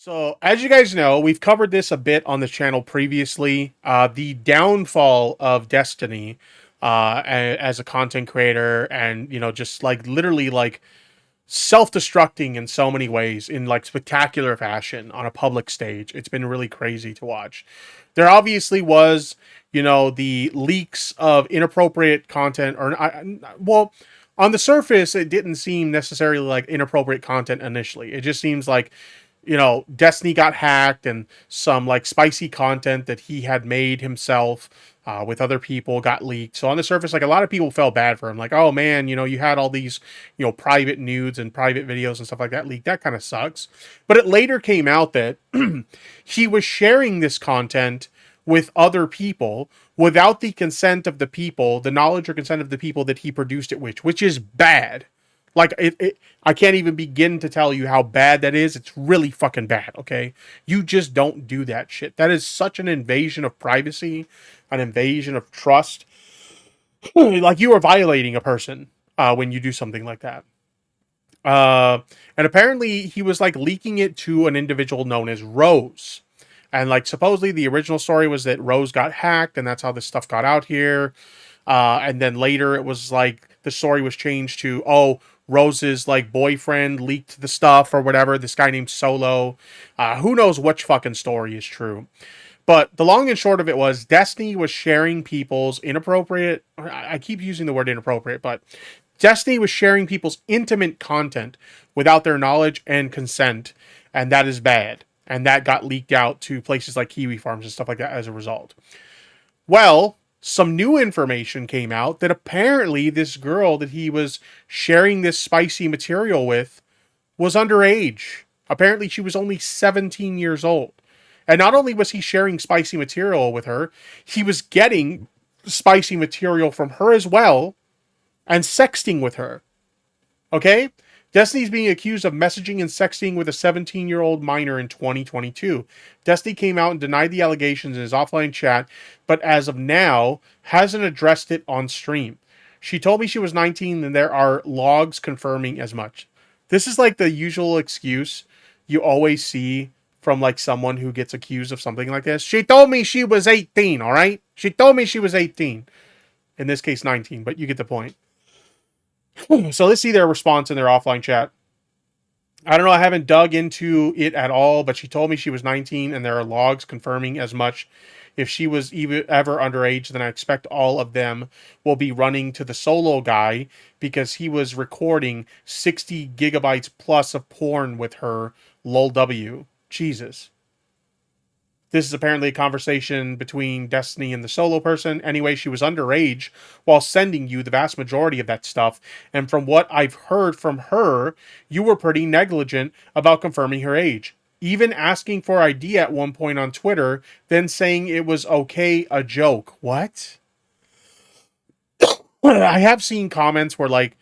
So, as you guys know, we've covered this a bit on the channel previously. The downfall of Destiny as a content creator, and just like literally like self-destructing in so many ways in like spectacular fashion on a public stage. It's been really crazy to watch. There obviously was, the leaks of inappropriate content, well, on the surface, it didn't seem necessarily like inappropriate content initially. It just seems like Destiny got hacked and some like spicy content that he had made himself with other people got leaked. So on the surface, like a lot of people felt bad for him. Like, oh man, you had all these, private nudes and private videos and stuff like that leaked. That kind of sucks. But it later came out that he was sharing this content with other people without the consent of the people, the knowledge or consent of the people that he produced it with, which is bad. Like I can't even begin to tell you how bad that is. It's really fucking bad. Okay, you just don't do that shit. That is such an invasion of privacy, an invasion of trust. Like you are violating a person when you do something like that. And apparently he was like leaking it to an individual known as Rose. And like supposedly the original story was that Rose got hacked, and that's how this stuff got out here. And then later it was like the story was changed to, oh, Rose's like boyfriend leaked the stuff or whatever. This guy named Solo. Who knows which fucking story is true. But the long and short of it was Destiny was sharing people's inappropriate. I keep using the word inappropriate, but Destiny was sharing people's intimate content without their knowledge and consent. And that is bad. And that got leaked out to places like Kiwi Farms and stuff like that as a result. Well, some new information came out that apparently this girl that he was sharing this spicy material with was underage. Apparently she was only 17 years old. And not only was he sharing spicy material with her, he was getting spicy material from her as well and sexting with her. Okay? Destiny's being accused of messaging and sexting with a 17-year-old minor in 2022. Destiny came out and denied the allegations in his offline chat, but as of now, hasn't addressed it on stream. She told me she was 19 and there are logs confirming as much. This is like the usual excuse you always see from like someone who gets accused of something like this. She told me she was 18, all right? She told me she was 18. In this case, 19, but you get the point. So let's see their response in their offline chat. I don't know. I haven't dug into it at all, but she told me she was 19 and there are logs confirming as much. If she was ever underage, then I expect all of them will be running to the Solo guy because he was recording 60 gigabytes plus of porn with her. Lol W. Jesus. This is apparently a conversation between Destiny and the Solo person. Anyway, she was underage while sending you the vast majority of that stuff. And from what I've heard from her, you were pretty negligent about confirming her age. Even asking for ID at one point on Twitter, then saying it was okay, a joke. What? I have seen comments where like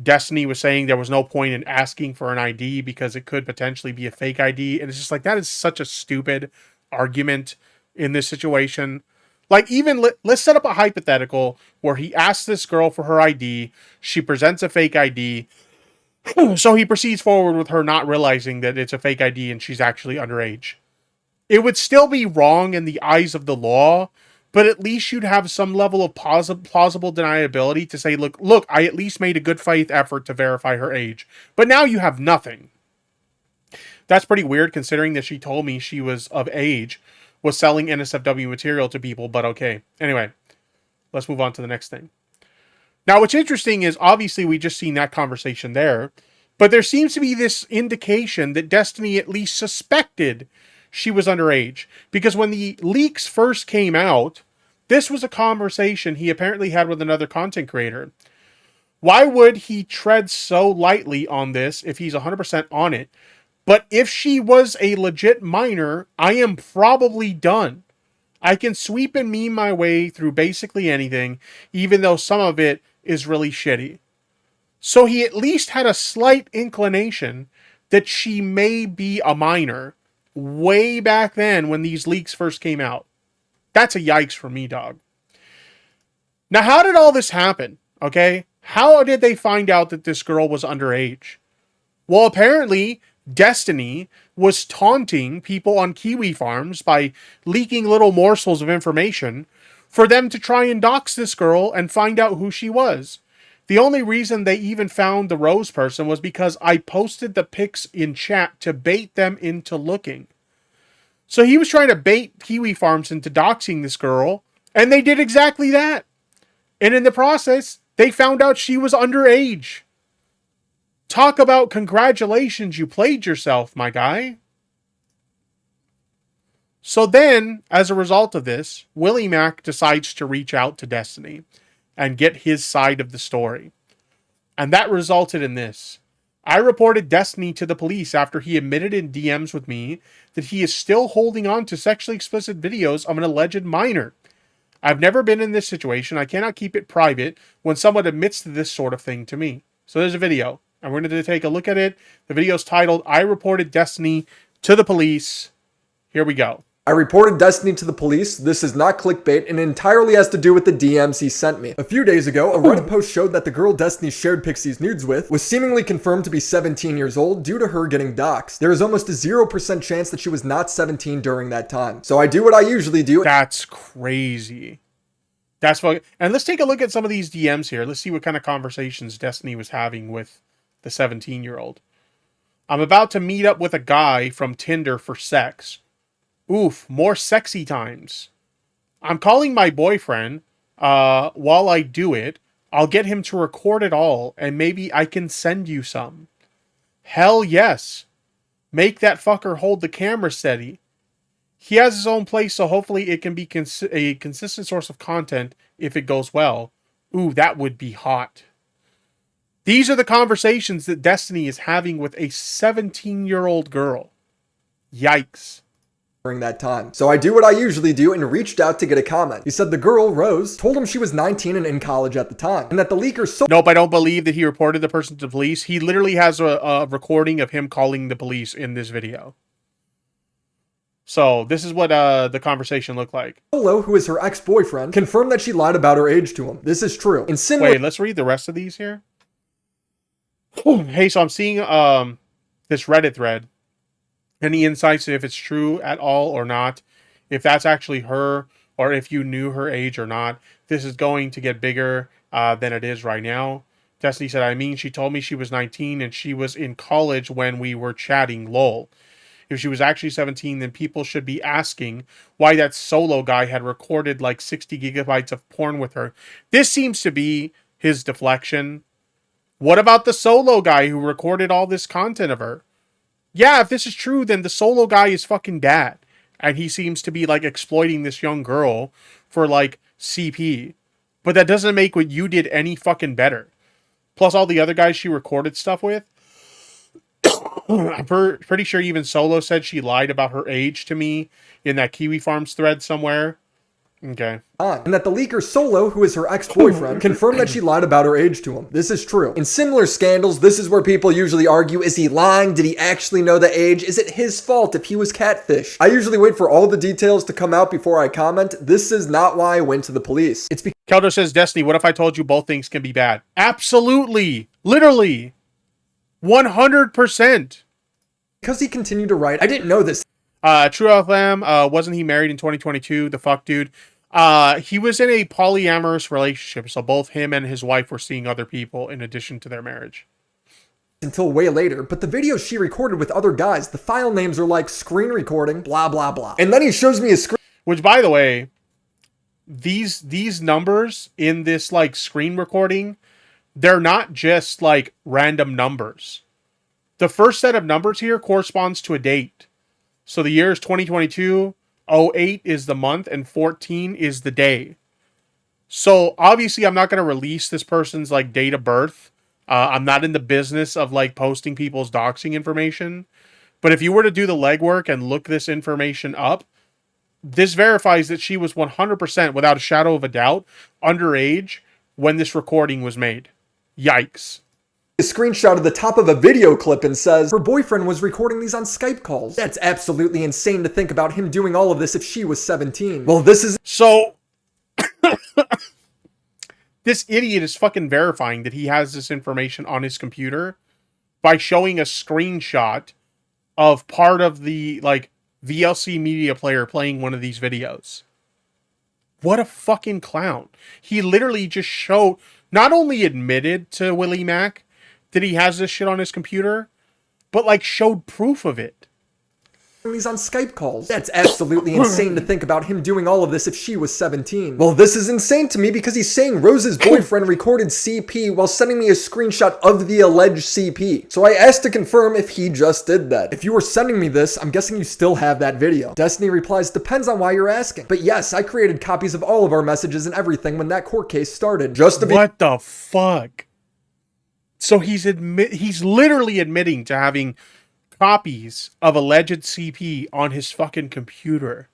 Destiny was saying there was no point in asking for an ID because it could potentially be a fake ID. And it's just like, that is such a stupid argument in this situation. Like, even let's set up a hypothetical where he asks this girl for her ID, she presents a fake ID, so he proceeds forward with her not realizing that it's a fake ID and she's actually underage. It would still be wrong in the eyes of the law, but at least you'd have some level of plausible deniability to say, look, I at least made a good faith effort to verify her age. But now you have nothing. That's pretty weird considering that she told me she was of age, was selling NSFW material to people, but okay. Anyway, let's move on to the next thing. Now, what's interesting is obviously we just seen that conversation there, but there seems to be this indication that Destiny at least suspected she was underage, because when the leaks first came out, this was a conversation he apparently had with another content creator. Why would he tread so lightly on this if he's 100% on it? But if she was a legit minor, I am probably done. I can sweep and meme my way through basically anything, even though some of it is really shitty. So he at least had a slight inclination that she may be a minor way back then when these leaks first came out. That's a yikes for me, dog. Now, how did all this happen? Okay? How did they find out that this girl was underage? Well, apparently Destiny was taunting people on kiwi farms by leaking little morsels of information for them to try and dox this girl and find out who she was. The only reason they even found the Rose person was because I posted the pics in chat to bait them into looking. So he was trying to bait kiwi farms into doxing this girl, and they did exactly that. And in the process, they found out she was underage. Talk about congratulations, you played yourself, my guy. So then, as a result of this, Willie Mack decides to reach out to Destiny and get his side of the story. And that resulted in this. I reported Destiny to the police after he admitted in DMs with me that he is still holding on to sexually explicit videos of an alleged minor. I've never been in this situation. I cannot keep it private when someone admits to this sort of thing to me. So there's a video, and we're going to take a look at it. The video is titled, I reported Destiny to the police. Here we go. I reported Destiny to the police. This is not clickbait and entirely has to do with the DMs he sent me. A few days ago, a Reddit post showed that the girl Destiny shared Pixie's nudes with was seemingly confirmed to be 17 years old due to her getting doxxed. There is almost a 0% chance that she was not 17 during that time. So I do what I usually do. That's crazy. That's fucking... And let's take a look at some of these DMs here. Let's see what kind of conversations Destiny was having with the 17-year-old. I'm about to meet up with a guy from Tinder for sex. Oof, more sexy times. I'm calling my boyfriend. While I do it, I'll get him to record it all, and maybe I can send you some. Hell yes. Make that fucker hold the camera steady. He has his own place, so hopefully it can be a consistent source of content if it goes well. Ooh, that would be hot. These are the conversations that Destiny is having with a 17-year-old girl. Yikes. During that time. So I do what I usually do and reached out to get a comment. He said the girl, Rose, told him she was 19 and in college at the time, and that the leaker Nope, I don't believe that he reported the person to the police. He literally has a recording of him calling the police in this video. So this is what the conversation looked like. Solo, who is her ex-boyfriend, confirmed that she lied about her age to him. This is true. In similar... Wait, let's read the rest of these here. Hey, so I'm seeing this Reddit thread. Any insights if it's true at all or not? If that's actually her, or if you knew her age or not? This is going to get bigger than it is right now. Destiny said, I mean, she told me she was 19 and she was in college when we were chatting, lol. If she was actually 17, then people should be asking why that Solo guy had recorded like 60 gigabytes of porn with her. This seems to be his deflection. What about the Solo guy who recorded all this content of her? Yeah, if this is true, then the Solo guy is fucking bad. And he seems to be, like, exploiting this young girl for, like, CP. But that doesn't make what you did any fucking better. Plus all the other guys she recorded stuff with. I'm pretty sure even Solo said she lied about her age to me in that Kiwi Farms thread somewhere. Okay. And that the leaker Solo, who is her ex-boyfriend, confirmed that she lied about her age to him. This is true. In similar scandals, this is where people usually argue, is he lying? Did he actually know the age? Is it his fault if he was catfish? I usually wait for all the details to come out before I comment. This is not why I went to the police. It's because Keldo says, Destiny, what if I told you both things can be bad? Absolutely. Literally. 100%. Because he continued to write, I didn't know this. True FM, wasn't he married in 2022? The fuck, dude. He was in a polyamorous relationship, so both him and his wife were seeing other people in addition to their marriage. Until way later, but the videos she recorded with other guys, the file names are like screen recording, blah, blah, blah. And then he shows me a screen. Which, by the way, these numbers in this, like, screen recording, they're not just, like, random numbers. The first set of numbers here corresponds to a date. So the year is 2022, 08 is the month, and 14 is the day. So obviously I'm not going to release this person's, like, date of birth. I'm not in the business of, like, posting people's doxing information. But if you were to do the legwork and look this information up, this verifies that she was 100%, without a shadow of a doubt, underage when this recording was made. Yikes. A screenshot of the top of a video clip and says her boyfriend was recording these on Skype calls. That's absolutely insane to think about him doing all of this if she was 17. Well, this is... So, this idiot is fucking verifying that he has this information on his computer by showing a screenshot of part of the like VLC media player playing one of these videos. What a fucking clown. He literally just showed, not only admitted to Willie Mack that he has this shit on his computer, but like showed proof of it. He's on Skype calls. That's absolutely insane to think about him doing all of this if she was 17. Well, this is insane to me because he's saying Rose's boyfriend recorded CP while sending me a screenshot of the alleged CP. So I asked to confirm if he just did that. If you were sending me this, I'm guessing you still have that video. Destiny replies, depends on why you're asking. But yes, I created copies of all of our messages and everything when that court case started. Just to be— What the fuck? So he's literally admitting to having copies of alleged CP on his fucking computer.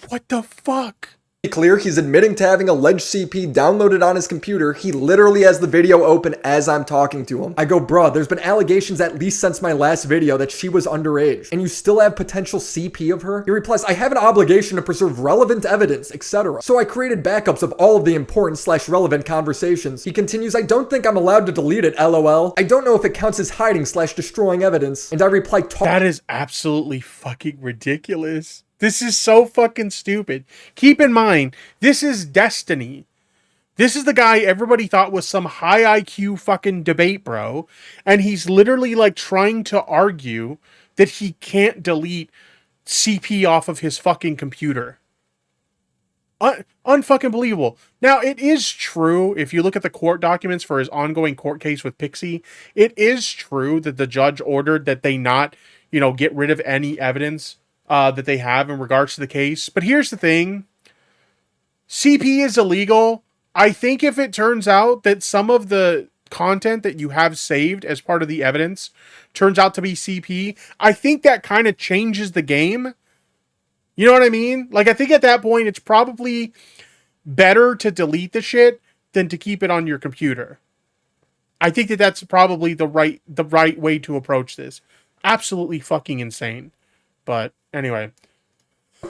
What the fuck? clear, he's admitting to having alleged CP downloaded on his computer. He literally has the video open as I'm talking to him. I go, bruh, there's been allegations at least since my last video that she was underage, and you still have potential CP of her? He replies, I have an obligation to preserve relevant evidence, etc. So I created backups of all of the important/relevant conversations. He continues, I don't think I'm allowed to delete it, lol. I don't know if it counts as hiding/destroying evidence. And I reply, that is absolutely fucking ridiculous. This is so fucking stupid. Keep in mind, this is Destiny. This is the guy everybody thought was some high IQ fucking debate bro. And he's literally like trying to argue that he can't delete CP off of his fucking computer. Unfucking believable. Now, it is true, if you look at the court documents for his ongoing court case with Pixie, it is true that the judge ordered that they not, get rid of any evidence that they have in regards to the case. But here's the thing. CP is illegal. I think if it turns out that some of the content that you have saved as part of the evidence turns out to be CP, I think that kind of changes the game. You know what I mean? Like, I think at that point, it's probably better to delete the shit than to keep it on your computer. I think that that's probably the right way to approach this. Absolutely fucking insane. But anyway.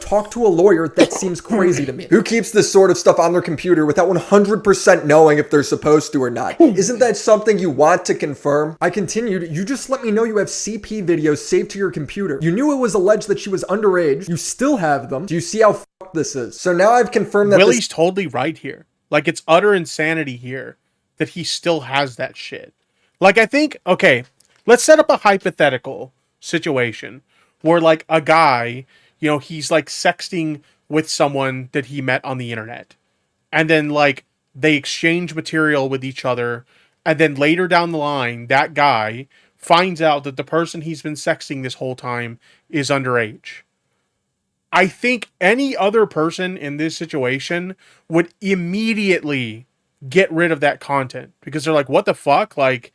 Talk to a lawyer, that seems crazy to me. Who keeps this sort of stuff on their computer without 100% knowing if they're supposed to or not? Isn't that something you want to confirm? I continued, you just let me know you have CP videos saved to your computer. You knew it was alleged that she was underage. You still have them. Do you see how fucked this is? So now I've confirmed that Willie's totally right here. Like, it's utter insanity here that he still has that shit. Like, I think, okay, let's set up a hypothetical situation where, like, a guy, he's like sexting with someone that he met on the internet. And then like they exchange material with each other. And then later down the line, that guy finds out that the person he's been sexting this whole time is underage. I think any other person in this situation would immediately get rid of that content because they're like, what the fuck? Like,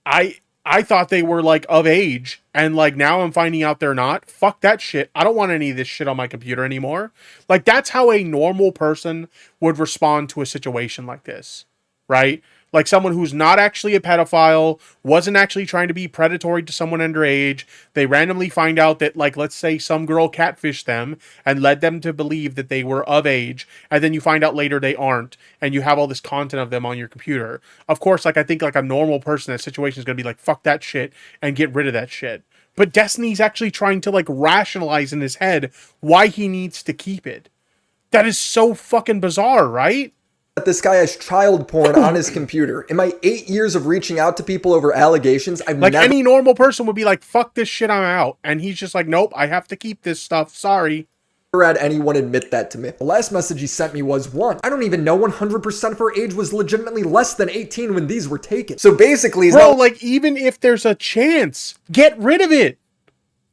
I thought they were like of age and like now I'm finding out they're not. Fuck that shit. I don't want any of this shit on my computer anymore. Like, that's how a normal person would respond to a situation like this, right? Like someone who's not actually a pedophile, wasn't actually trying to be predatory to someone underage. They randomly find out that, like, let's say some girl catfished them and led them to believe that they were of age. And then you find out later they aren't. And you have all this content of them on your computer. Of course, like, I think like a normal person in that situation is going to be like, fuck that shit and get rid of that shit. But Destiny's actually trying to like rationalize in his head why he needs to keep it. That is so fucking bizarre, right? That this guy has child porn on his computer. In my 8 years of reaching out to people over allegations, I've like never... any normal person would be like, fuck this shit, I'm out. And he's just like, nope, I have to keep this stuff. Sorry. Had anyone admit that to me. The last message he sent me was, 1, I don't even know 100% of her age was legitimately less than 18 when these were taken. So basically, he's bro, like, even if there's a chance, get rid of it.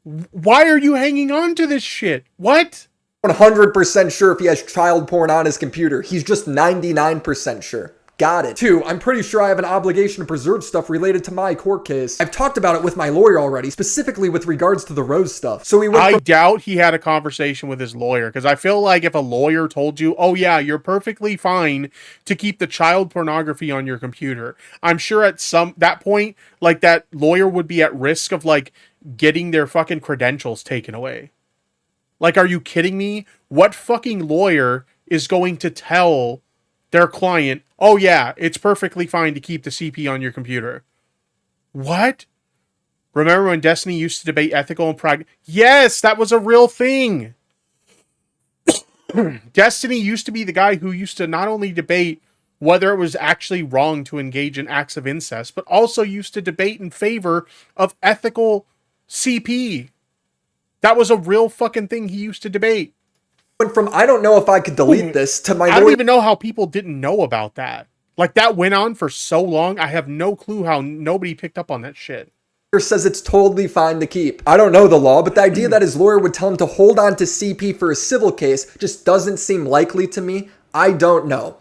Why are you hanging on to this shit? What? 100% sure if he has child porn on his computer. He's just 99% sure. Got it. 2, I'm pretty sure I have an obligation to preserve stuff related to my court case. I've talked about it with my lawyer already, specifically with regards to the Rose stuff. So I doubt he had a conversation with his lawyer, because I feel like if a lawyer told you, oh yeah, you're perfectly fine to keep the child pornography on your computer, I'm sure at that point, like, that lawyer would be at risk of like getting their fucking credentials taken away. Like, are you kidding me? What fucking lawyer is going to tell their client, oh yeah, it's perfectly fine to keep the CP on your computer? What? Remember when Destiny used to debate ethical and pragmatic? Yes, that was a real thing. Destiny used to be the guy who used to not only debate whether it was actually wrong to engage in acts of incest, but also used to debate in favor of ethical CP. That was a real fucking thing he used to debate. Went from I don't know if I could delete this to my I don't lawyer even know how people didn't know about that. Like, that went on for so long, I have no clue how nobody picked up on that shit. says it's totally fine to keep. I don't know the law, but the idea that his lawyer would tell him to hold on to CP for a civil case just doesn't seem likely to me. I don't know.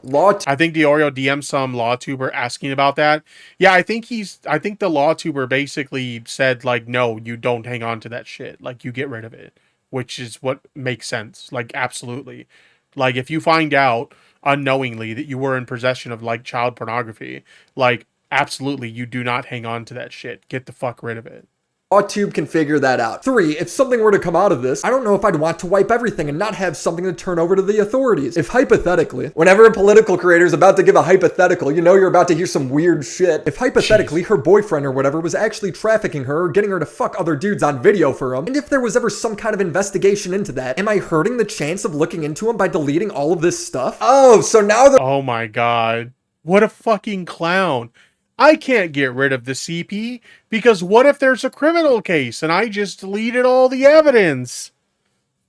I think Diorio DM'd some LawTuber asking about that. Yeah, I think the LawTuber basically said, like, no, you don't hang on to that shit. Like, you get rid of it, which is what makes sense. Like, absolutely. Like, if you find out unknowingly that you were in possession of, like, child pornography, like, absolutely, you do not hang on to that shit. Get the fuck rid of it. LawTube can figure that out. 3. If something were to come out of this, I don't know if I'd want to wipe everything and not have something to turn over to the authorities. If hypothetically, whenever a political creator is about to give a hypothetical, you know you're about to hear some weird shit. If hypothetically her boyfriend or whatever was actually trafficking her or getting her to fuck other dudes on video for him, and if there was ever some kind of investigation into that, am I hurting the chance of looking into him by deleting all of this stuff? Oh, so now the— Oh my god. What a fucking clown. I can't get rid of the CP because what if there's a criminal case and I just deleted all the evidence?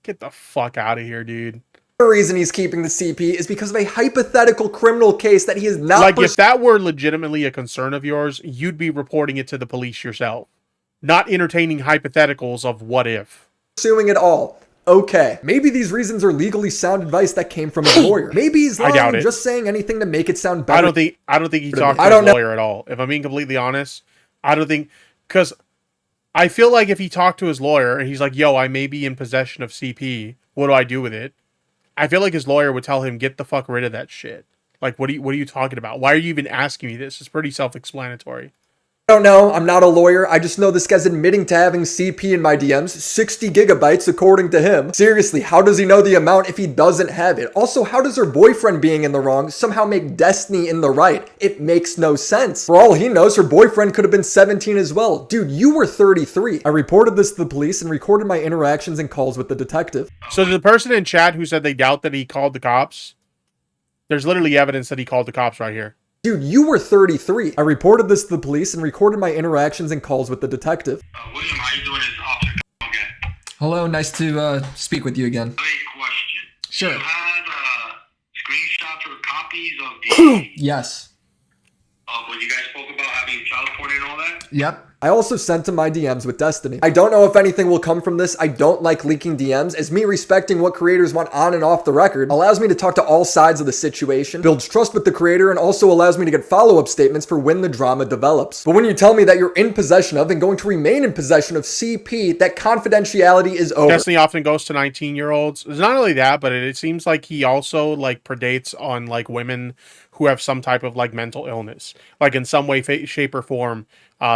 Get the fuck out of here, dude. The reason he's keeping the CP is because of a hypothetical criminal case that he is not— like, if that were legitimately a concern of yours, you'd be reporting it to the police yourself, not entertaining hypotheticals of what if. Pursuing it all. Okay, maybe these reasons are legally sound advice that came from his lawyer. Maybe he's lying and just saying anything to make it sound better. I don't think he talked to his lawyer at all. If I'm being completely honest, I don't think, because I feel like if he talked to his lawyer and he's like, yo, I may be in possession of CP, what do I do with it? I feel like his lawyer would tell him, get the fuck rid of that shit. Like, what are you talking about? Why are you even asking me this? It's pretty self-explanatory. I don't know. I'm not a lawyer. I just know this guy's admitting to having CP in my DMs. 60 gigabytes according to him. Seriously, how does he know the amount if he doesn't have it? Also, how does her boyfriend being in the wrong somehow make Destiny in the right? It makes no sense. For all he knows, her boyfriend could have been 17 as well. Dude, you were 33. I reported this to the police and recorded my interactions and calls with the detective. So the person in chat who said they doubt that he called the cops, there's literally evidence that he called the cops right here. Dude, you were 33. I reported this to the police and recorded my interactions and calls with the detective. William, how you doing? It's Officer again. Hello, nice to speak with you again. I have a question. Sure. You had screenshots or copies of the Yes. when you guys spoke about having child porn and all that? Yep. I also sent him my DMs with Destiny. I don't know if anything will come from this. I don't like leaking DMs, as me respecting what creators want on and off the record allows me to talk to all sides of the situation, builds trust with the creator, and also allows me to get follow-up statements for when the drama develops. But when you tell me that you're in possession of and going to remain in possession of CP, that confidentiality is over. Destiny often goes to 19-year-olds. It's not only that, but it seems like he also, like, predates on, like, women who have some type of, like, mental illness. Like, in some way, shape, or form,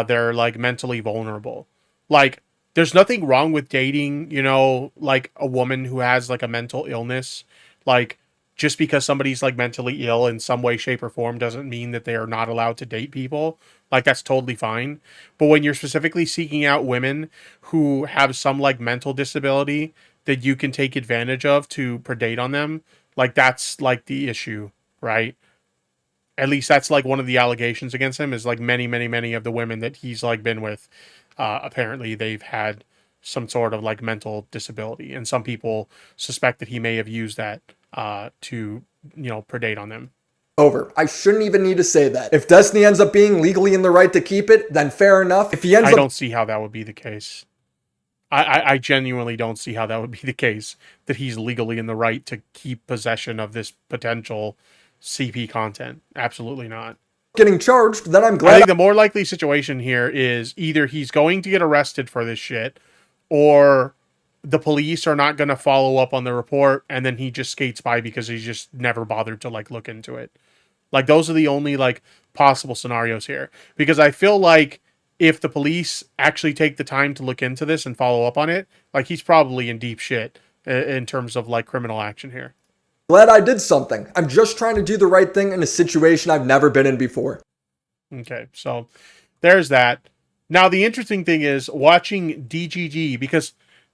they're, like, mentally vulnerable. Like, there's nothing wrong with dating, you know, like, a woman who has, like, a mental illness. Like, just because somebody's, like, mentally ill in some way, shape, or form doesn't mean that they are not allowed to date people. Like, that's totally fine. But when you're specifically seeking out women who have some, like, mental disability that you can take advantage of to predate on them, like, that's, like, the issue, right? At least that's, like, one of the allegations against him is, like, many of the women that he's, like, been with, apparently they've had some sort of, like, mental disability. And some people suspect that he may have used that to, you know, predate on them. Over. I shouldn't even need to say that. If Destiny ends up being legally in the right to keep it, then fair enough. If he ends I up— don't see how that would be the case. I genuinely don't see how that would be the case, that he's legally in the right to keep possession of this potential CP content. Absolutely not. Getting charged, then I'm I glad— think the more likely situation here is either he's going to get arrested for this shit, or the police are not going to follow up on the report, and then he just skates by because he's just never bothered to, like, look into it. Like, those are the only, like, possible scenarios here. Because I feel like if the police actually take the time to look into this and follow up on it, like, he's probably in deep shit in terms of, like, criminal action here. glad I did something. I'm just trying to do the right thing in a situation I've never been in before. Okay, so there's that. Now, the interesting thing is watching DGG, because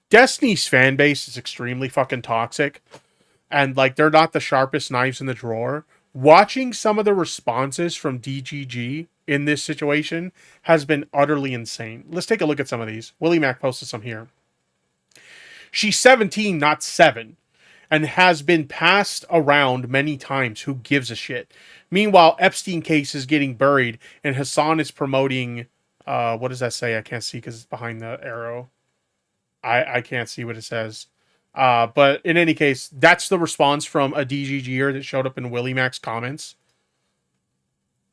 Destiny's fan base is extremely fucking toxic, and like they're not the sharpest knives in the drawer. Watching some of the responses from DGG in this situation has been utterly insane. Let's take a look at some of these. Willie Mac posted some here. She's 17, not 7, and has been passed around many times. Who gives a shit? Meanwhile, Epstein case is getting buried, and Hassan is promoting. What does that say? I can't see because it's behind the arrow. I can't see what it says. But in any case, that's the response from a DGGer that showed up in Willie Mac's comments.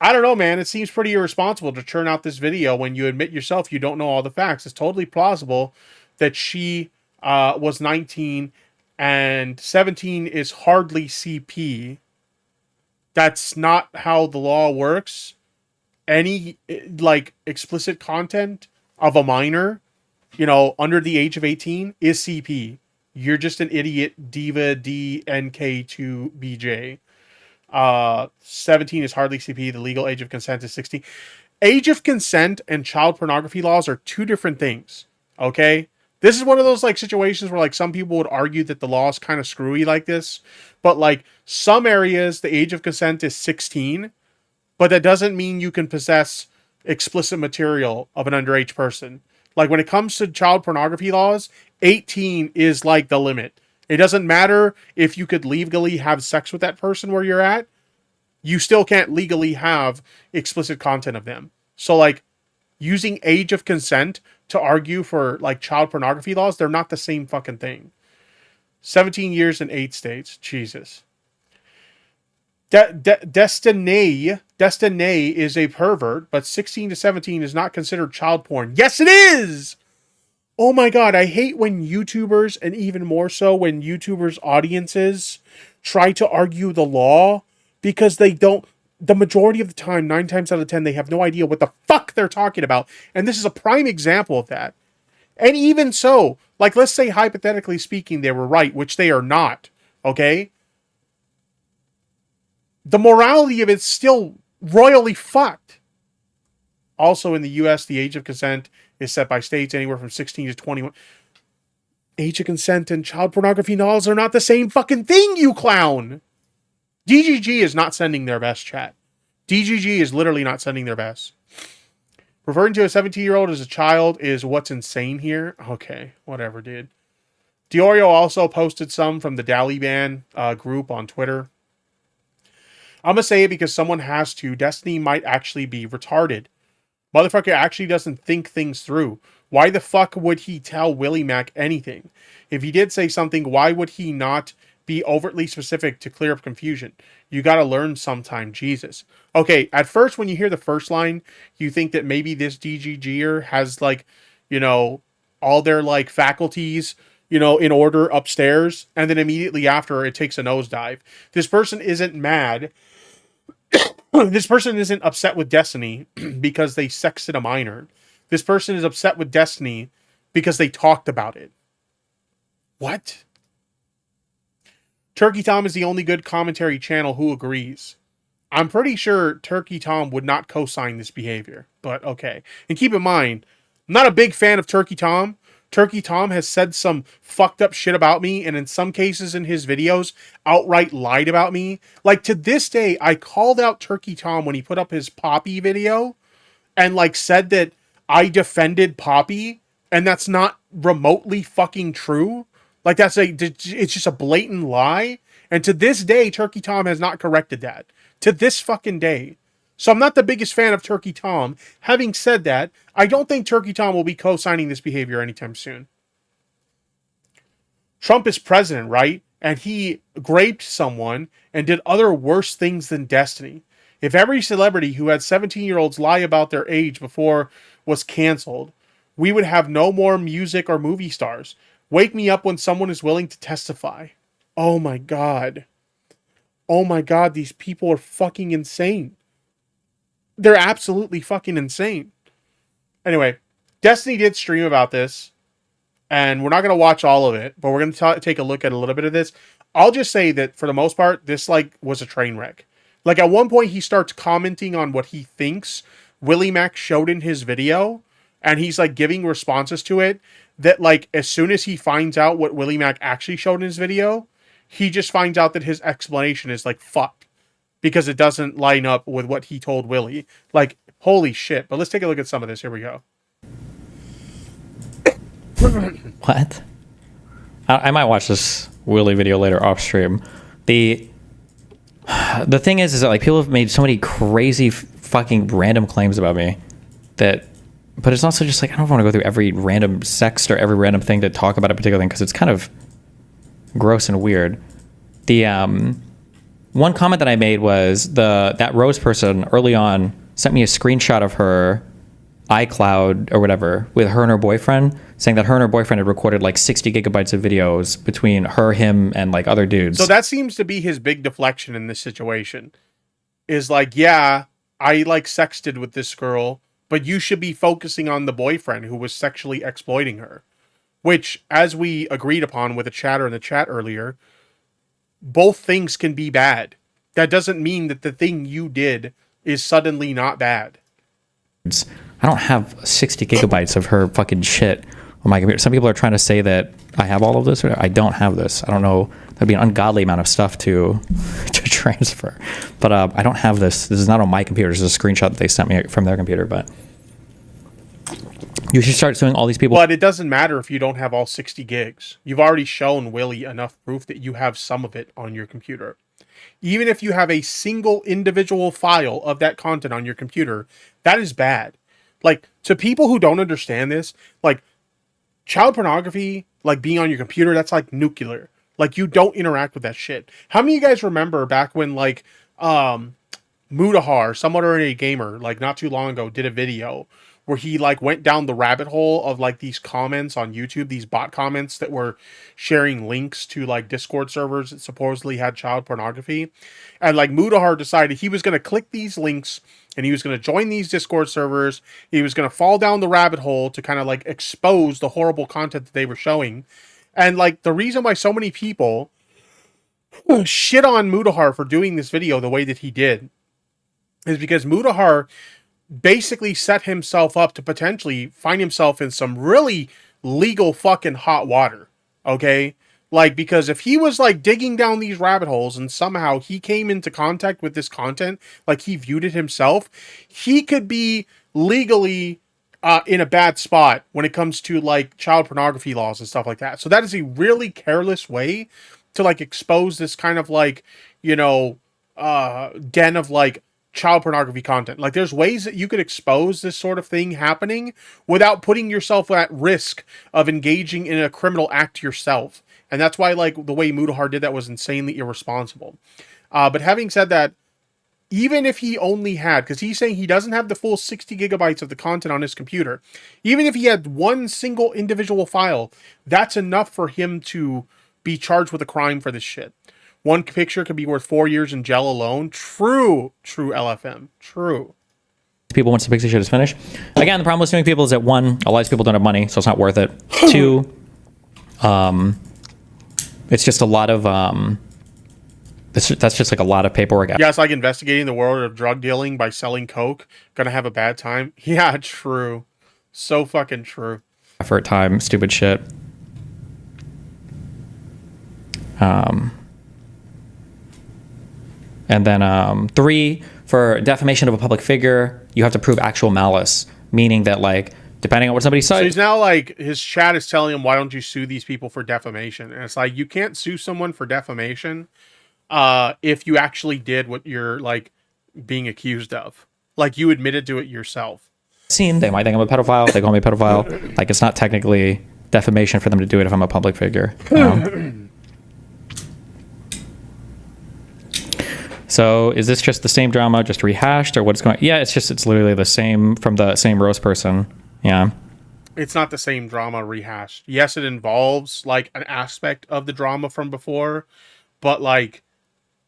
I don't know, man. It seems pretty irresponsible to churn out this video when you admit yourself you don't know all the facts. It's totally plausible that she was 19 and 17 is hardly CP. That's not how the law works. Any like explicit content of a minor, under the age of 18 is CP. You're just an idiot, diva, DNK2BJ. 17 is hardly CP. The legal age of consent is 16. Age of consent and child pornography laws are two different things. Okay? This is one of those like situations where like some people would argue that the law is kind of screwy like this. But like some areas, the age of consent is 16. But that doesn't mean you can possess explicit material of an underage person. Like when it comes to child pornography laws, 18 is like the limit. It doesn't matter if you could legally have sex with that person where you're at. You still can't legally have explicit content of them. So like using age of consent to argue for like child pornography laws, they're not the same fucking thing. 17 years in 8 states. Jesus. Destiny is a pervert, but 16 to 17 is not considered child porn. Yes, it is! Oh my god, I hate when YouTubers, and even more so when YouTubers' audiences try to argue the law, because they don't, the majority of the time, 9 times out of 10, they have no idea what the fuck they're talking about. And this is a prime example of that. And even so, like let's say hypothetically speaking, they were right, which they are not, okay? The morality of it's still royally fucked. Also in the US, the age of consent is set by states anywhere from 16 to 21. Age of consent and child pornography laws are not the same fucking thing, you clown. DGG is not sending their best, chat. DGG is literally not sending their best. Referring to a 17-year-old as a child is what's insane here. Okay, whatever, dude. Diorio also posted some from the Daliban group on Twitter. I'm gonna say it because someone has to. Destiny might actually be retarded. Motherfucker actually doesn't think things through. Why the fuck would he tell Willie Mac anything? If he did say something, why would he not be overtly specific to clear up confusion? You gotta learn sometime, Jesus. Okay, at first when you hear the first line, you think that maybe this DGGer has like, all their like faculties, in order upstairs, and then immediately after it takes a nosedive. This person isn't mad. This person isn't upset with Destiny because they sexted a minor. This person is upset with Destiny because they talked about it. What? Turkey Tom is the only good commentary channel who agrees. I'm pretty sure Turkey Tom would not co-sign this behavior, but okay. And keep in mind, I'm not a big fan of Turkey Tom. Turkey Tom has said some fucked up shit about me, and in some cases in his videos, outright lied about me. Like, to this day, I called out Turkey Tom when he put up his Poppy video, and, like, said that I defended Poppy, and that's not remotely fucking true. Like, it's just a blatant lie. And to this day, Turkey Tom has not corrected that. To this fucking day. So I'm not the biggest fan of Turkey Tom. Having said that, I don't think Turkey Tom will be co-signing this behavior anytime soon. Trump is president, right? And he raped someone and did other worse things than Destiny. If every celebrity who had 17-year-olds lie about their age before was canceled, we would have no more music or movie stars. Wake me up when someone is willing to testify. Oh my god. Oh my god, these people are fucking insane. They're absolutely fucking insane. Anyway, Destiny did stream about this, and we're not going to watch all of it, but we're going to take a look at a little bit of this. I'll just say that for the most part, this was a train wreck. Like at one point, he starts commenting on what he thinks Willie Mac showed in his video, and he's like giving responses to it that like as soon as he finds out what Willie Mack actually showed in his video, he just finds out that his explanation is like fucked because it doesn't line up with what he told Willie. Like, holy shit. But let's take a look at some of this. Here we go. What? I might watch this Willie video later off stream. The thing is that like people have made so many crazy fucking random claims about me that, but it's also just like I don't want to go through every random sext or every random thing to talk about a particular thing because it's kind of gross and weird. The one comment that I made was that Rose person early on sent me a screenshot of her iCloud or whatever with her and her boyfriend, saying that her and her boyfriend had recorded like 60 gigabytes of videos between her, him, and like other dudes. So that seems to be his big deflection in this situation. Is like, yeah, I like sexted with this girl, but you should be focusing on the boyfriend who was sexually exploiting her. Which, as we agreed upon with a chatter in the chat earlier, both things can be bad. That doesn't mean that the thing you did is suddenly not bad. I don't have 60 gigabytes of her fucking shit on my computer. Some people are trying to say that I have all of this. I don't have this. I don't know. That'd be an ungodly amount of stuff to transfer. But I don't have this. This is not on my computer. This is a screenshot that they sent me from their computer. But you should start suing all these people. But it doesn't matter if you don't have all 60 gigs. You've already shown Willie enough proof that you have some of it on your computer. Even if you have a single individual file of that content on your computer, that is bad. Like, to people who don't understand this, like, child pornography, like, being on your computer, that's, like, nuclear. Like, you don't interact with that shit. How many of you guys remember back when, like, Mudahar, Somewhat Already Gamer, like, not too long ago, did a video where he, like, went down the rabbit hole of, like, these comments on YouTube, these bot comments that were sharing links to, like, Discord servers that supposedly had child pornography. And, like, Mudahar decided he was going to click these links and he was going to join these Discord servers. He was going to fall down the rabbit hole to kind of, like, expose the horrible content that they were showing. And, like, the reason why so many people shit on Mudahar for doing this video the way that he did is because Mudahar basically set himself up to potentially find himself in some really legal fucking hot water. Okay? Like, because if he was, like, digging down these rabbit holes and somehow he came into contact with this content, like he viewed it himself, he could be legally in a bad spot when it comes to, like, child pornography laws and stuff like that. So that is a really careless way to, like, expose this kind of, like, you know, den of, like, child pornography content. Like, there's ways that you could expose this sort of thing happening without putting yourself at risk of engaging in a criminal act yourself. And that's why, like, the way Mudahar did that was insanely irresponsible. But having said that, even if he only had, because he's saying he doesn't have the full 60 gigabytes of the content on his computer, even if he had one single individual file, that's enough for him to be charged with a crime for this shit. One picture could be worth 4 years in jail alone. True LFM. True. People once the pixie shit is finished. Again, the problem with suing people is that one, a lot of people don't have money, so it's not worth it. Two, it's just a lot of that's just like a lot of paperwork. Yeah, it's like investigating the world of drug dealing by selling coke. Gonna have a bad time. Yeah, true. So fucking true. Effort, time, stupid shit. And then 3, for defamation of a public figure, you have to prove actual malice, meaning that, like, depending on what somebody says. So he's now, like, his chat is telling him, why don't you sue these people for defamation? And it's like, you can't sue someone for defamation if you actually did what you're, like, being accused of. Like, you admitted to it yourself. They might think I'm a pedophile. They call me a pedophile. Like, it's not technically defamation for them to do it if I'm a public figure. You know? So is this just the same drama, just rehashed, or what's going on? Yeah, it's literally the same from the same Rose person. Yeah. It's not the same drama rehashed. Yes, it involves, like, an aspect of the drama from before, but, like,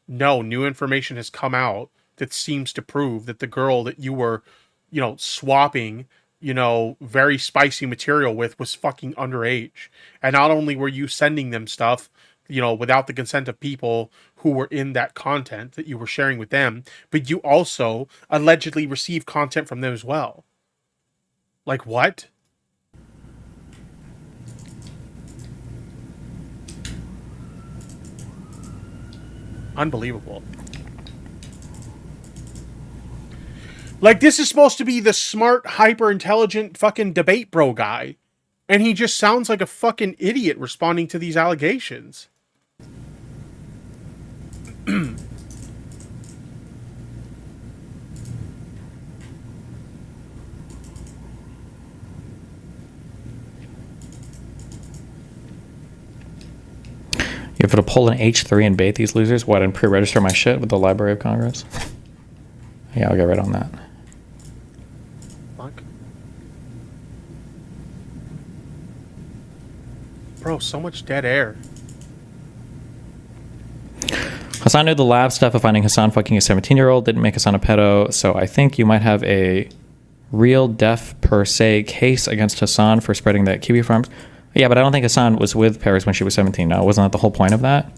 no, new information has come out that seems to prove that the girl that you were, you know, swapping, you know, very spicy material with was fucking underage. And not only were you sending them stuff, you know, without the consent of people who were in that content that you were sharing with them, but you also allegedly received content from them as well. Like, what? Unbelievable. Like, this is supposed to be the smart, hyper-intelligent fucking debate bro guy. And he just sounds like a fucking idiot responding to these allegations. You have to pull an H3 and bait these losers? What, and pre-register my shit with the Library of Congress? Yeah, I'll get right on that. Fuck. Bro, so much dead air. Hassan knew the lab stuff of finding Hassan fucking a 17-year-old didn't make Hassan a pedo, so I think you might have a real def per se case against Hassan for spreading that Kiwi Farms. Yeah, but I don't think Hassan was with Paris when she was 17. No, wasn't that the whole point of that?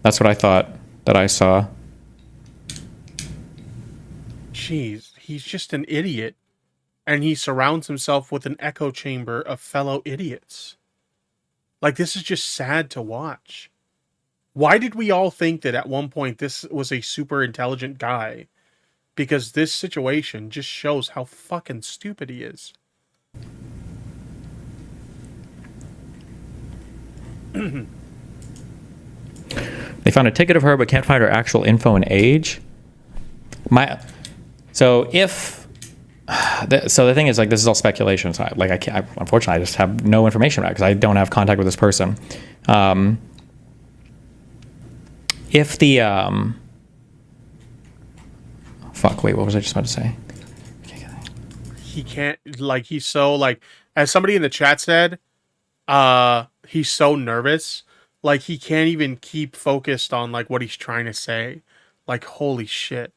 That's what I thought that I saw. Jeez, he's just an idiot. And he surrounds himself with an echo chamber of fellow idiots. Like, this is just sad to watch. Why did we all think that at one point this was a super intelligent guy? Because this situation just shows how fucking stupid he is. They found a ticket of her but can't find her actual info and age. So the thing is, like, this is all speculation. So unfortunately, I just have no information about it because I don't have contact with this person. If the fuck, wait, what was I just about to say? He can't, like, he's so, like, as somebody in the chat said, he's so nervous, like, he can't even keep focused on, like, what he's trying to say. Like, holy shit.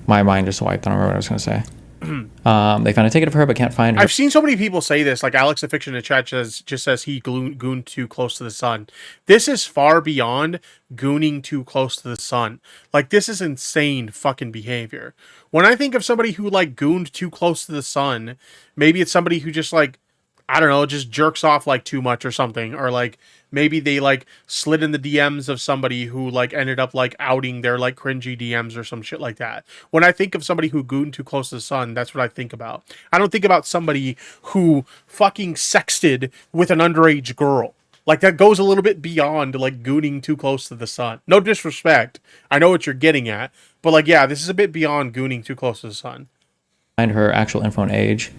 My mind just wiped. I don't remember what I was going to say. They found a ticket of her, but can't find her. I've seen so many people say this. Like, Alex the Fiction in the chat just says he gooned too close to the sun. This is far beyond gooning too close to the sun. Like, this is insane fucking behavior. When I think of somebody who, like, gooned too close to the sun, maybe it's somebody who just, like, I don't know, just jerks off, like, too much or something. Or, like, maybe they, like, slid in the DMs of somebody who, like, ended up, like, outing their, like, cringy DMs or some shit like that. When I think of somebody who gooned too close to the sun, that's what I think about. I don't think about somebody who fucking sexted with an underage girl. Like, that goes a little bit beyond, like, gooning too close to the sun. No disrespect. I know what you're getting at. But, like, yeah, this is a bit beyond gooning too close to the sun. Find her actual info and age.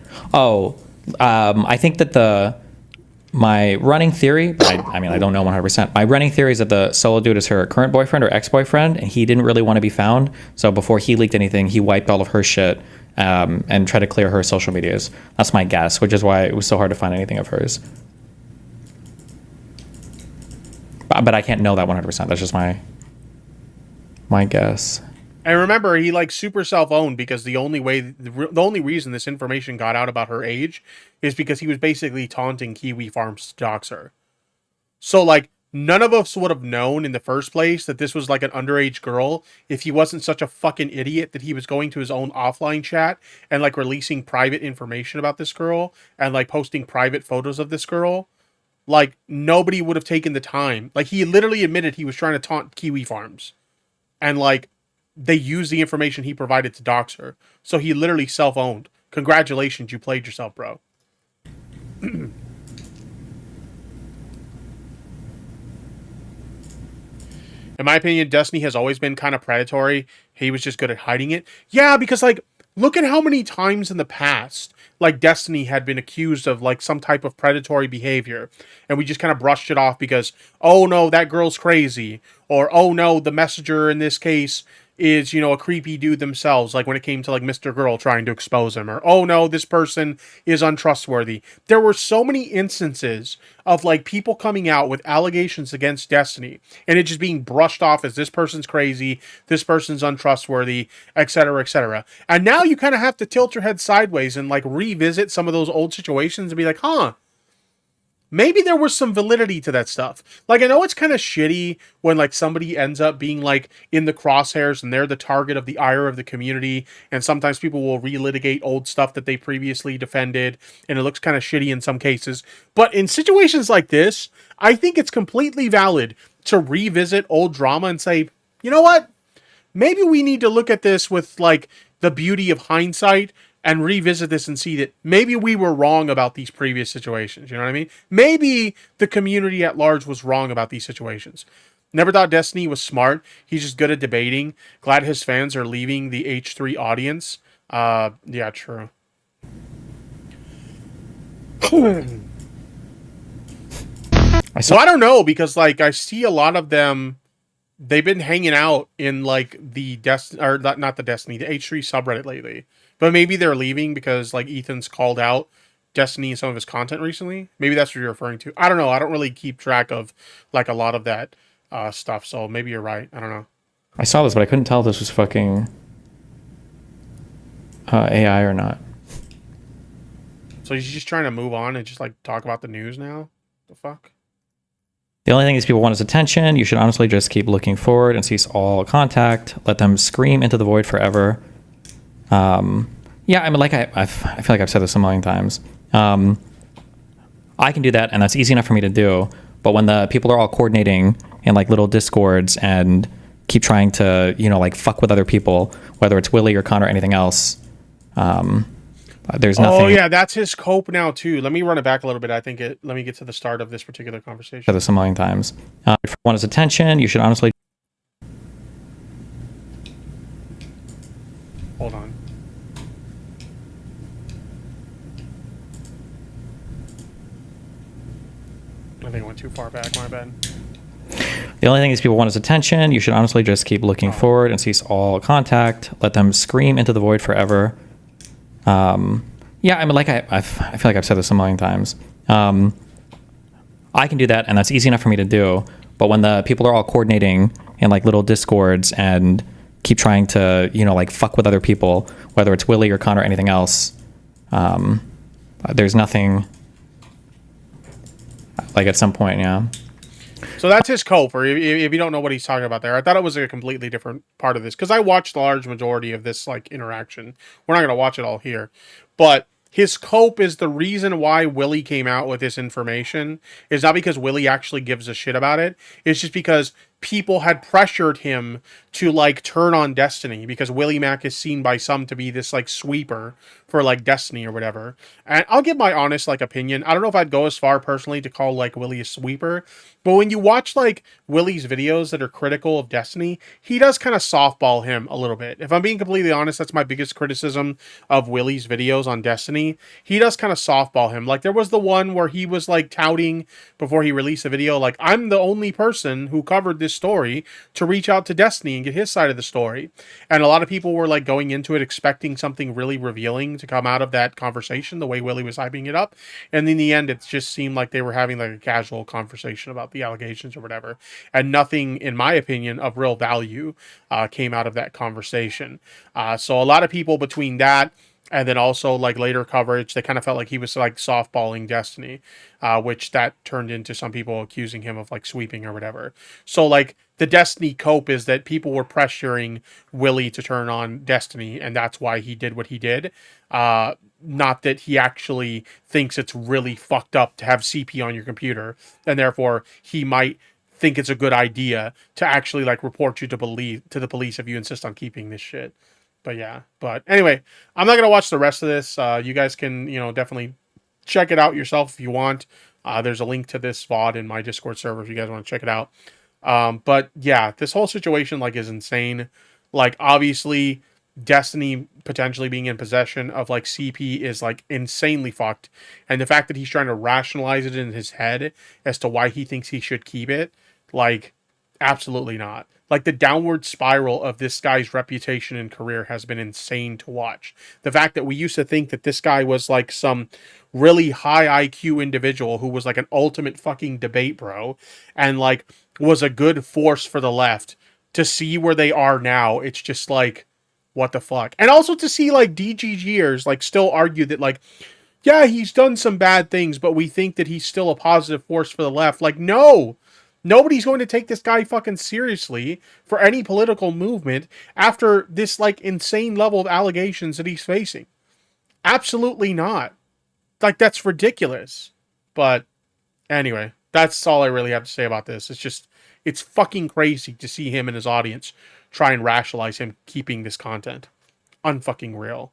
I think that my running theory, but I mean, I don't know 100%. My running theory is that the solo dude is her current boyfriend or ex-boyfriend, and he didn't really want to be found. So before he leaked anything, he wiped all of her shit and tried to clear her social medias. That's my guess, which is why it was so hard to find anything of hers. But I can't know that 100%. That's just my guess. And remember, he, like, super self-owned because the only reason this information got out about her age is because he was basically taunting Kiwi Farms to dox her. So, like, none of us would have known in the first place that this was, like, an underage girl if he wasn't such a fucking idiot that he was going to his own offline chat and, like, releasing private information about this girl and, like, posting private photos of this girl. Like, nobody would have taken the time. Like, he literally admitted he was trying to taunt Kiwi Farms. And, like, they used the information he provided to dox her. So he literally self-owned. Congratulations, you played yourself, bro. In my opinion, Destiny has always been kind of predatory. He was just good at hiding it. Yeah, because, like, look at how many times in the past, like, Destiny had been accused of, like, some type of predatory behavior. And we just kind of brushed it off because, oh no, that girl's crazy. Or, oh no, the messenger in this case is, you know, a creepy dude themselves, like when it came to, like, Mr. Girl trying to expose him, or, oh no, this person is untrustworthy. There were so many instances of, like, people coming out with allegations against Destiny, and it just being brushed off as this person's crazy, this person's untrustworthy, etc., etc. And now you kind of have to tilt your head sideways and, like, revisit some of those old situations and be like, huh, maybe there was some validity to that stuff. Like, I know it's kind of shitty when like somebody ends up being like in the crosshairs and they're the target of the ire of the community, and sometimes people will relitigate old stuff that they previously defended, and it looks kind of shitty in some cases. But in situations like this, I think it's completely valid to revisit old drama and say, you know what? Maybe we need to look at this with like the beauty of hindsight and revisit this and see that maybe we were wrong about these previous situations. You know what I mean? Maybe the community at large was wrong about these situations. Never thought Destiny was smart. He's just good at debating. Glad his fans are leaving the H3 audience. Yeah, true. So I don't know, because like I see a lot of them, they've been hanging out in like the not the Destiny, the H3 subreddit lately. But maybe they're leaving because like Ethan's called out Destiny in some of his content recently. Maybe that's what you're referring to. I don't know. I don't really keep track of like a lot of that stuff. So maybe you're right. I don't know. I saw this, but I couldn't tell if this was fucking AI or not. So he's just trying to move on and just like talk about the news now? The fuck? The only thing these people want is attention. You should honestly just keep looking forward and cease all contact. Let them scream into the void forever. Yeah, I mean, like I feel like I've said this a million times. I can do that, and that's easy enough for me to do. But when the people are all coordinating in like little discords and keep trying to, you know, like fuck with other people, whether it's Willie or Connor or anything else, there's nothing. Oh yeah, that's his cope now too. Let me run it back a little bit. Let me get to the start of this particular conversation. I've said this a million times. If one is attention, you should honestly. Hold on. I think I went too far back. My bad. The only thing these people want is attention. You should honestly just keep looking forward and cease all contact. Let them scream into the void forever. Yeah, I mean, like I feel like I've said this a million times. I can do that, and that's easy enough for me to do. But when the people are all coordinating in like little discords and keep trying to, you know, like fuck with other people, whether it's Willie or Connor or anything else, there's nothing. Like at some point, yeah. So that's his cope, or if you don't know what he's talking about there. I thought it was a completely different part of this, because I watched the large majority of this like interaction. We're not going to watch it all here. But his cope is the reason why Willie came out with this information is not because Willie actually gives a shit about it. It's just because people had pressured him to like turn on Destiny, because Willie Mack is seen by some to be this like sweeper for like Destiny or whatever. And I'll give my honest like opinion. I don't know if I'd go as far personally to call like Willie a sweeper, but when you watch like Willie's videos that are critical of Destiny, he does kind of softball him a little bit. If I'm being completely honest, that's my biggest criticism of Willie's videos on Destiny. He does kind of softball him. Like there was the one where he was like touting before he released the video, like, I'm the only person who covered this story to reach out to Destiny and get his side of the story. And a lot of people were like going into it expecting something really revealing to come out of that conversation, the way Willie was hyping it up. And in the end, it just seemed like they were having like a casual conversation about the allegations or whatever. And nothing, in my opinion, of real value came out of that conversation. So a lot of people between that and then also like later coverage, they kind of felt like he was like softballing Destiny, which that turned into some people accusing him of like sweeping or whatever. So like the Destiny cope is that people were pressuring Willie to turn on Destiny, and that's why he did what he did. Not that he actually thinks it's really fucked up to have CP on your computer, and therefore he might think it's a good idea to actually like report you to the police if you insist on keeping this shit. But yeah, but anyway, I'm not going to watch the rest of this. You guys can, you know, definitely check it out yourself if you want. There's a link to this VOD in my Discord server if you guys want to check it out. But yeah, this whole situation like is insane. Like obviously Destiny potentially being in possession of like CP is like insanely fucked. And the fact that he's trying to rationalize it in his head as to why he thinks he should keep it, like absolutely not. Like the downward spiral of this guy's reputation and career has been insane to watch. The fact that we used to think that this guy was like some really high IQ individual who was like an ultimate fucking debate bro and like was a good force for the left, to see where they are now, it's just like, what the fuck? And also to see like DGGers like still argue that like yeah, he's done some bad things, but we think that he's still a positive force for the left. Like, no. Nobody's going to take this guy fucking seriously for any political movement after this, like, insane level of allegations that he's facing. Absolutely not. Like, that's ridiculous. But anyway, that's all I really have to say about this. It's just, it's fucking crazy to see him and his audience try and rationalize him keeping this content. Unfucking real.